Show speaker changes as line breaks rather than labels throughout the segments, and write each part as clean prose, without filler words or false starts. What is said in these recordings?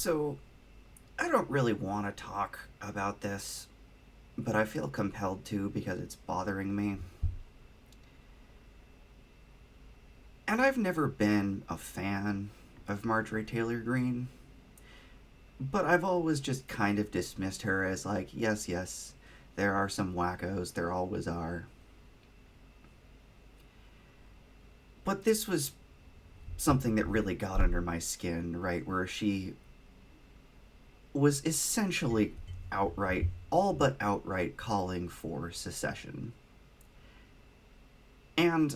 So, I don't really want to talk about this, but I feel compelled to because it's bothering me. And I've never been a fan of Marjorie Taylor Greene, but I've always just kind of dismissed her as like, yes, yes, there are some wackos, there always are. But this was something that really got under my skin, right? Where she was essentially outright, all but outright, calling for secession. And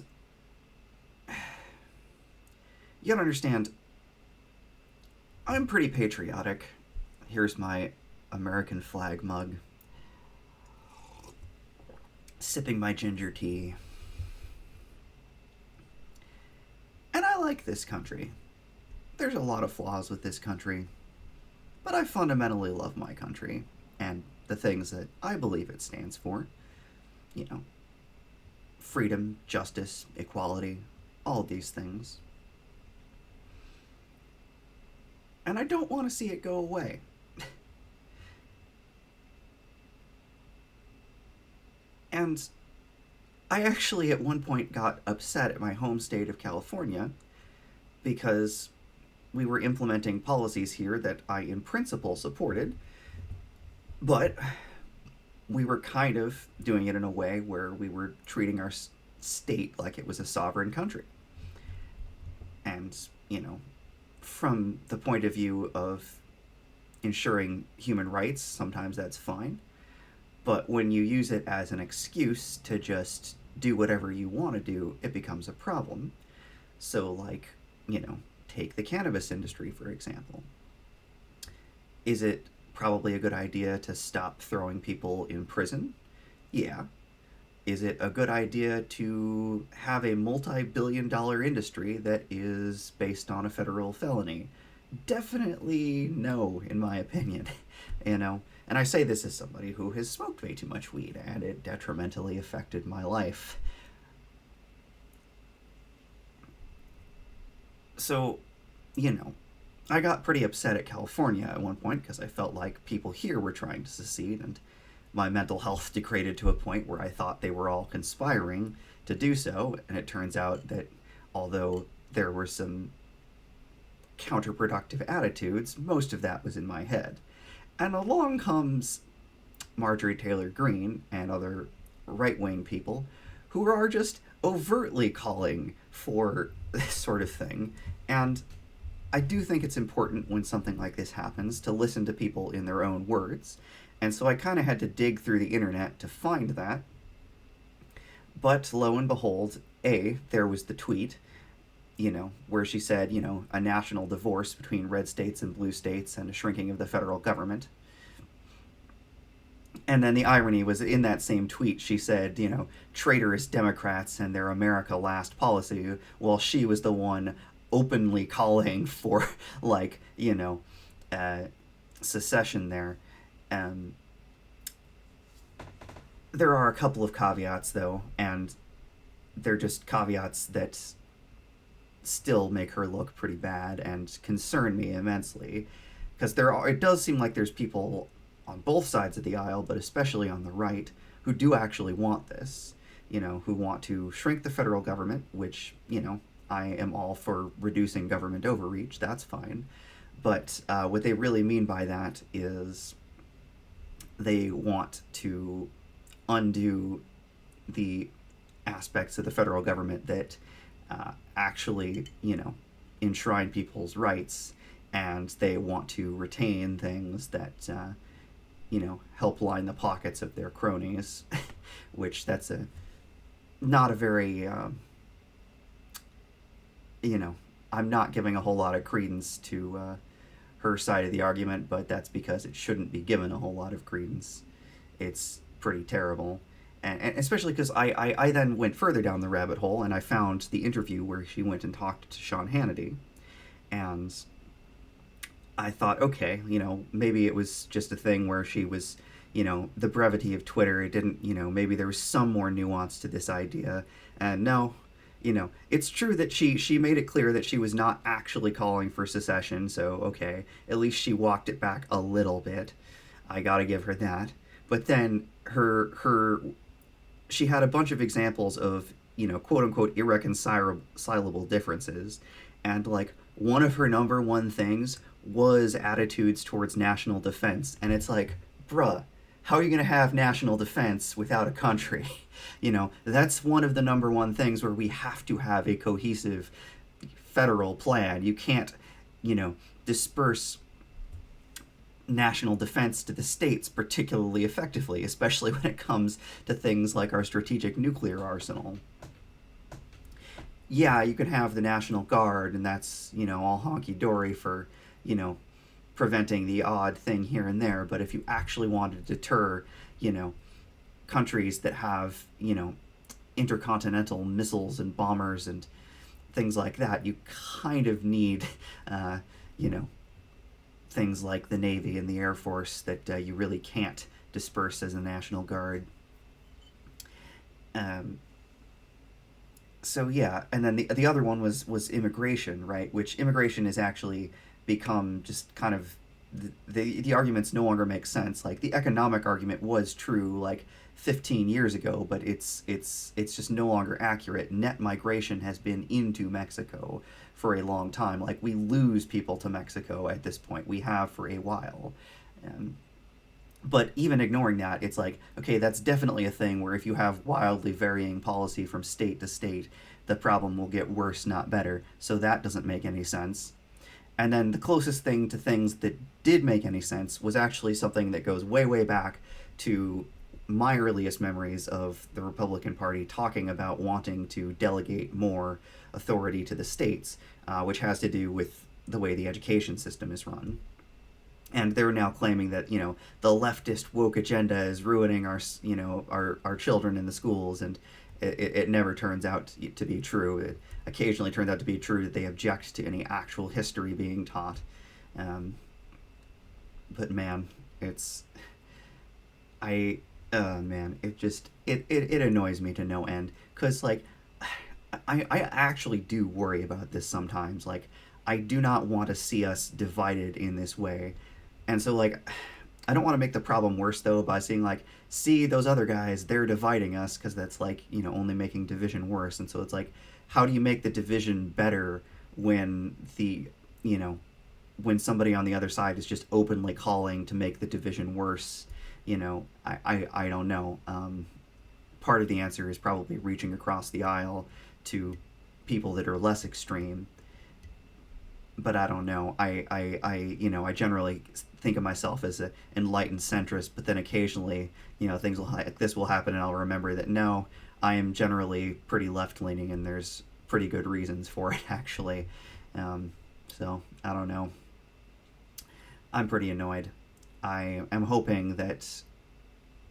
you gotta understand, I'm pretty patriotic. Here's my American flag mug, sipping my ginger tea. And I like this country. There's a lot of flaws with this country, but I fundamentally love my country and the things that I believe it stands for. You know, freedom, justice, equality, all of these things. And I don't want to see it go away. And I actually at one point got upset at my home state of California because we were implementing policies here that I, in principle, supported, but we were kind of doing it in a way where we were treating our state like it was a sovereign country. And, from the point of view of ensuring human rights, sometimes that's fine. But when you use it as an excuse to just do whatever you want to do, it becomes a problem. So, like, take the cannabis industry, for example. Is it probably a good idea to stop throwing people in prison? Yeah. Is it a good idea to have a multi billion dollar industry that is based on a federal felony? Definitely no, in my opinion. you know, and I say this as somebody who has smoked way too much weed and it detrimentally affected my life. So, you know, I got pretty upset at California at one point because I felt like people here were trying to secede, and my mental health degraded to a point where I thought they were all conspiring to do so. And it turns out that although there were some counterproductive attitudes, most of that was in my head. And along comes Marjorie Taylor Greene and other right wing people who are just overtly calling for this sort of thing. And I do think it's important when something like this happens to listen to people in their own words. And so I kind of had to dig through the internet to find that. But lo and behold, there was the tweet, where she said, a national divorce between red states and blue states and a shrinking of the federal government. And then the irony was in that same tweet, she said, traitorous Democrats and their America Last policy, while she was the one openly calling for, secession there. Um, there are a couple of caveats, though, and they're just caveats that still make her look pretty bad and concern me immensely. Because it does seem like there's people on both sides of the aisle, but especially on the right, who do actually want this, who want to shrink the federal government, which, I am all for reducing government overreach, that's fine. But what they really mean by that is they want to undo the aspects of the federal government that actually, enshrine people's rights, and they want to retain things that, help line the pockets of their cronies, which that's not a very, I'm not giving a whole lot of credence to her side of the argument, but that's because it shouldn't be given a whole lot of credence. It's pretty terrible. And especially because I then went further down the rabbit hole and I found the interview where she went and talked to Sean Hannity. And I thought, okay, maybe it was just a thing where she was, the brevity of Twitter. It didn't, maybe there was some more nuance to this idea. And no, It's true that she made it clear that she was not actually calling for secession, so okay, at least she walked it back a little bit. I gotta give her that. But then her she had a bunch of examples of, quote unquote irreconcilable differences, and like one of her number one things was attitudes towards national defense, and it's like, bruh, how are you going to have national defense without a country? That's one of the number one things where we have to have a cohesive federal plan. You can't, disperse national defense to the states particularly effectively, especially when it comes to things like our strategic nuclear arsenal. Yeah, you can have the National Guard, and that's, all honky dory for, you know, preventing the odd thing here and there. But if you actually want to deter, you know, countries that have, intercontinental missiles and bombers and things like that, you kind of need, uh, you know, things like the Navy and the Air Force that you really can't disperse as a National Guard. Um, so yeah, and then the other one was immigration, right? Which immigration has actually become just kind of the arguments no longer make sense. Like the economic argument was true like 15 years ago, but it's just no longer accurate. Net migration has been into Mexico for a long time. Like we lose people to Mexico at this point. We have for a while. Um, but even ignoring that, it's like, okay, that's definitely a thing where if you have wildly varying policy from state to state, the problem will get worse, not better. So that doesn't make any sense. And then the closest thing to things that did make any sense was actually something that goes way, way back to my earliest memories of the Republican Party talking about wanting to delegate more authority to the states, which has to do with the way the education system is run. And they're now claiming that, the leftist woke agenda is ruining our children in the schools, and it never turns out to be true. It occasionally turns out to be true that they object to any actual history being taught. um, but man, it's I man, it annoys me to no end, because like I actually do worry about this sometimes. Like I do not want to see us divided in this way. And so like I don't want to make the problem worse though by saying like, see those other guys, they're dividing us, because that's like, only making division worse. And so it's like, how do you make the division better when you know when somebody on the other side is just openly calling to make the division worse? I don't know. Part of the answer is probably reaching across the aisle to people that are less extreme. But I don't know. I generally think of myself as an enlightened centrist, but then occasionally, things like this will happen, and I'll remember that no, I am generally pretty left leaning, and there's pretty good reasons for it actually. So I don't know. I'm pretty annoyed. I am hoping that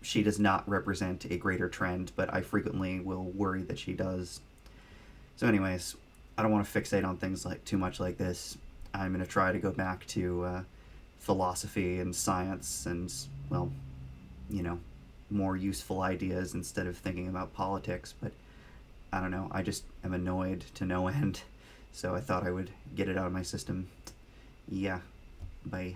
she does not represent a greater trend, but I frequently will worry that she does. So, anyways, I don't want to fixate on things like too much like this. I'm going to try to go back to philosophy and science and, well, you know, more useful ideas instead of thinking about politics. But I don't know. I just am annoyed to no end. So I thought I would get it out of my system. Yeah. Bye.